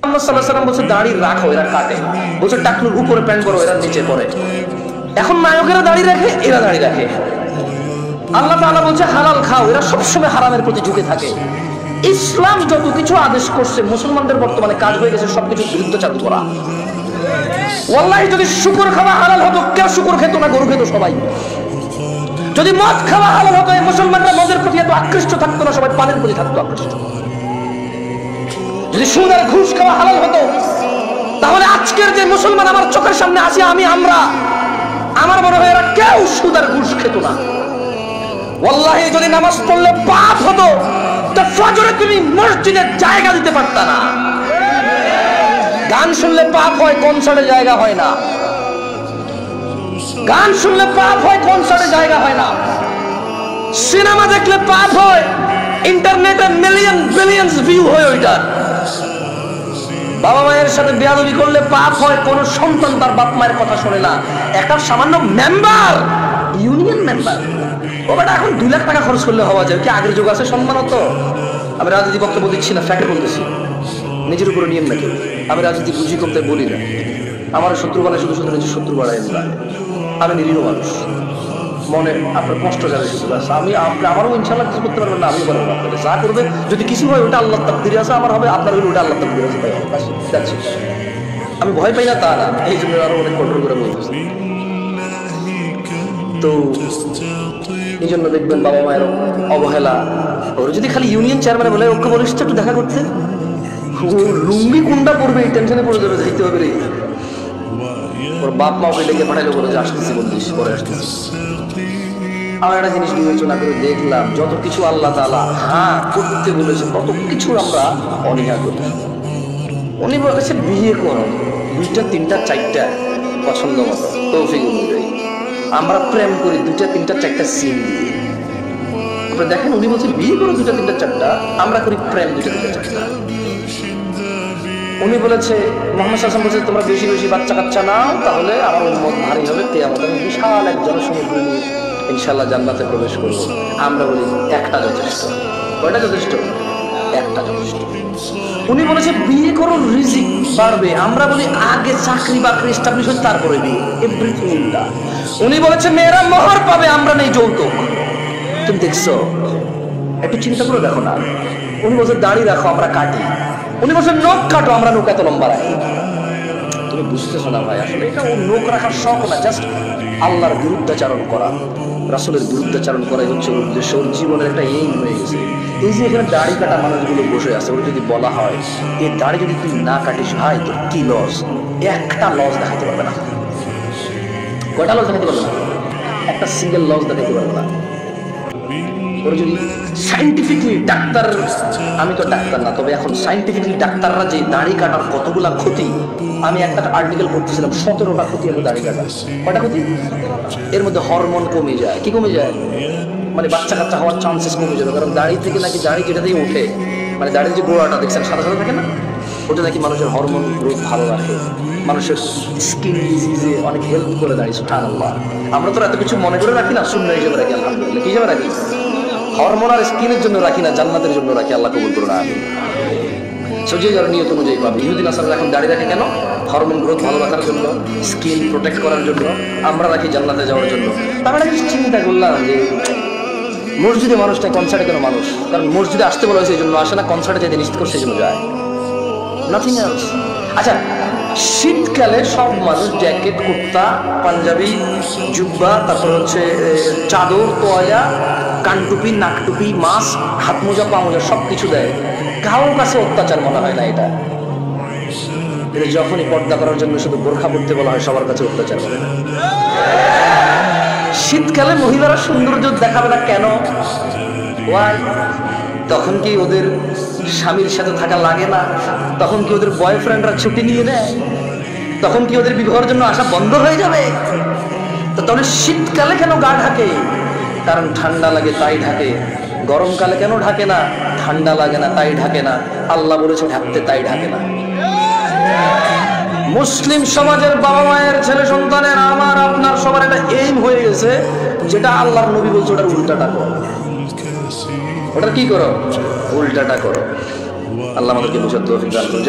মুহাম্মদ সাল্লাল্লাহু আলাইহি ওয়াসাল্লাম বলছে দাড়ি রাখো, এরা কাটে। বলছে টাকনুর উপরে প্যান্ট পরো, এরা নিচে পরে। এখন নায়কেরা দাড়ি রাখে, এরা দাড়ি রাখে। আল্লাহ তাআলা বলছে হালাল খাও, এরা সবসময় হারামের প্রতি ঝুঁকে থাকে। ইসলাম যত কিছু আদেশ করছে, মুসলমানদের বর্তমানে কাজ হয়ে গেছে সবকিছু বিরুদ্ধে চালু করা। ওয়াল্লাহি যদি শুকর খাওয়া হালাল হতো, কেউ শুকর খেত না, গরু খেত সবাই। যদি মদ খাওয়া হালাল হতো, এই মুসলমানরা মদের প্রতি এত আকৃষ্ট থাকতো না, সবাই পানের প্রতি থাকতো আকৃষ্ট। যদি সুদ আর ঘুষ খাওয়া হালাল হতো, তাহলে আজকের যে মুসলমান আমার চোখের সামনে আসে, আমার মনে হয় এরা কেউ সুদ আর ঘুষ খেত না। ওয়াল্লাহি যদি নামাজ পড়লে পাপ হতো, তো ফজরে তুমি মসজিদে জায়গা দিতে পারতা না। গান শুনলে পাপ হয়, কনসার্টে জায়গা হয় না। গান শুনলে পাপ হয়, কনসার্টে জায়গা হয় না। সিনেমা দেখলে পাপ হয়, ইন্টারনেটে মিলিয়ন বিলিয়নস ভিউ হয় ওইটা। বাবা মায়ের সাথে বেয়াদবি করলে পাপ হয়, কোন সন্তান তার বাপ মায়ের কথা শোনে না। একটা সামান্য মেম্বার, ইউনিয়ন মেম্বার, ও বেটা এখন 2 লাখ টাকা খরচ করলে হওয়া যায় কি? আগের যুগ আছে সম্মান হতো? আমি রাজনীতি বক্তব্য দিচ্ছি না, ফ্যাক্ট বলতেছি, নিজের উপরে নিয়ম নাকি। আমি রাজনীতি বুঝি করতে বলি না। আমার শত্রু বানায় শুধু শুধু নিজের শত্রু বাড়াই না। আমি নিরীহ মানুষ, মনে আপনার কষ্ট যাবে শুধু। আমি আমারও ইনশাল্লাহ কিছু করতে পারবেন না, আমি বলবো আপনাকে যা করবে। যদি কিছু হয় ওটা আল্লাহ তাকদীরে আছে, আমার হবে, আপনার হলে ওটা আল্লাহ তাকদীরে আছে। আমি ভয় পাই না তা না, এই জন্য আরো অনেক কন্ট্রোল করে বলতেছি। তো এই জন্য দেখবেন বাবা মায়ের অবহেলা। ওর যদি খালি ইউনিয়ন চেয়ারম্যানে বলে ওকে বলিস একটু দেখা করতে, লুঙ্গি কোনটা পড়বে এই টেনশনে পড়ে যাবে, যাইতে হবে রে। ওর বাপ মা ওকে ডেকে পাঠাইলো, বলে যে আসতেছি, বলিস পরে আসতেছি। আমার একটা জিনিস বিবেচনা করে দেখলাম, যত কিছু আল্লাহ তাআলা হ্যাঁ করতে বলেছে তত কিছু আমরা অনীহা করি। উনি বলেছে বিয়ে করো 2টা 3টা 4টা পছন্দ মতো তৌফিক অনুযায়ী। আমরা প্রেম করি 2টা 3টা 4টা সিন দিয়ে। আপনি দেখেন উনি বলছে বিয়ে করো 2টা 3টা 4টা, আমরা করি প্রেম 2টা 3টা 4টা। উনি বলেছে মুহাম্মদ সাল্লাল্লাহু আলাইহি ওয়াসাল্লাম বলেছে তোমরা বেশি বেশি বাচ্চা কাচ্চা নাও, তাহলে আমার উম্মত ভারী হবে, কিয়ামত আমি বিশাল এক জনসমুদ্র নিয়ে ইনশাআল্লাহ জান্নাতে প্রবেশ করব। আমরা বলি একটা যথেষ্ট। কয়টা যথেষ্ট? একটা যথেষ্ট। উনি বলেছে বিয়ে করো রিজিক বাড়বে, আমরা বলি আগে চাকরি বাকরি এস্টাবলিশ হচ্ছে তারপরে বিয়ে। এভরিথিং উল্টা। উনি বলেছে মেয়েরা মোহর পাবে, আমরা নেই যৌতুক। তুমি দেখছো? একটু চিন্তা করে দেখো না। উনি বলছে দাড়ি রাখো, আমরা কাটি। উনি বলছে নখ কাটো, আমরা নখ এত লম্বা রাখি। তুমি বুঝতেছো না ভাই, আসলে এটা ও নখ রাখার শখ না, জাস্ট আল্লাহর বিরুদ্ধাচারণ করা, রাসূলের বিরুদ্ধাচারণ করাই হচ্ছে ওর উদ্দেশ্য। ওর জীবনের একটা এইম হয়ে গেছে। এই যে এখানে দাড়ি কাটা মানুষগুলো বসে আছে, ওর যদি বলা হয় এই দাড়ি যদি তুই না কাটিস ভাই তোর কি লস, একটা লস দেখাতে পারবে না। কয়টা লস দেখাতে পারবে না? একটা সিঙ্গেল লস দেখাতে পারবে না। ওর যদি সাইন্টিফিকলি ডাক্তার, আমি তো ডাক্তার না, তবে এখন সাইন্টিফিকলি ডাক্তাররা যে দাড়ি কাটার কতগুলা ক্ষতি, আমি একটা আর্টিকেল পড়তেছিলাম, 17টা ক্ষতি হলো দাড়ি কাটা। কয়টা ক্ষতি? এর মধ্যে হরমোন কমে যায়। কি কমে যায়? মানে বাচ্চা কাচ্চা হওয়ার চান্সেস কমে যাবে। কারণ দাড়ি থেকে নাকি, দাড়ি যেটা দিয়ে ওঠে, মানে দাড়ির যে গোড়াটা দেখছেন সাদা সাদা থাকে না, ওটা নাকি মানুষের হরমোন গ্রোথ ভালো রাখে, মানুষের স্কিন ডিজিজে অনেক হেল্প করে দাড়ি। সুবহানাল্লাহ। আমরা তো এত কিছু মনে করে রাখি না, সুন্নাহ হিসেবে রাখি। আলহামদুলিল্লাহ। কি হিসেবে রাখি? হরমোন আর স্কিনের জন্য রাখি না, জান্নাতের জন্য রাখি। আল্লাহ কবুল করুন, আমিন। যে যার নিয়ত অনুযায়ী পাবে। ইহুদি নাসারা এখন দাড়ি রাখে কেন? হরমোন গ্রোথ ভালো রাখার জন্য, স্কিন প্রোটেক্ট করার জন্য। আমরা রাখি জান্নাতে যাওয়ার জন্য। তার মানে চিন্তা করলাম যে মসজিদে মানুষটা কনসার্টে কেন মানুষ? কারণ মসজিদে আসতে বলা হয়েছে এই জন্য আসে না, কনসার্টে যেতে নিশ্চিত করছে এই জন্য যায়, নাথিং এলস। আচ্ছা, শীতকালে সব মানুষ জ্যাকেট, কুর্তা, পাঞ্জাবি, জুব্বা, তারপর হচ্ছে চাদর, তোয়ালা, কানটুপি, নাকটুপি, মাস্ক, হাত মোজা, পা মোজা সব কিছু দেয়। কারোর কাছে অত্যাচার মনে হয় না এটা। যখনই পর্দা করার জন্য শুধু বোরখা পড়তে বলা হয়, সবার কাছে অত্যাচার মনে হয়। শীতকালে মহিলারা সৌন্দর্য দেখাবে না কেন? ওয়াই? তখন কি ওদের স্বামীর সাথে থাকা লাগে না? তখন কি ওদের বয়ফ্রেন্ডরা ছুটি নিয়ে নেয়? তখন কি ওদের বিবাহের জন্য আসা বন্ধ হয়ে যাবে? তো তাহলে শীতকালে কেন গা ঢাকে? কারণ ঠান্ডা লাগে তাই ঢাকে। গরমকালে কেন ঢাকে না? ঠান্ডা লাগে না তাই ঢাকে না। আল্লাহ বলেছে ঢাকতে, তাই ঢাকে না। মুসলিম সমাজের বাবা মায়ের, ছেলে সন্তানের, আমার আপনার সবার একটা এইম হয়ে গেছে, যেটা আল্লাহর নবী বলছে ওটার উল্টাটা করো। ওটা কি করো? উল্টাটা করো। আল্লাহ আমাদেরকে বুঝার তৌফিক দান করুন।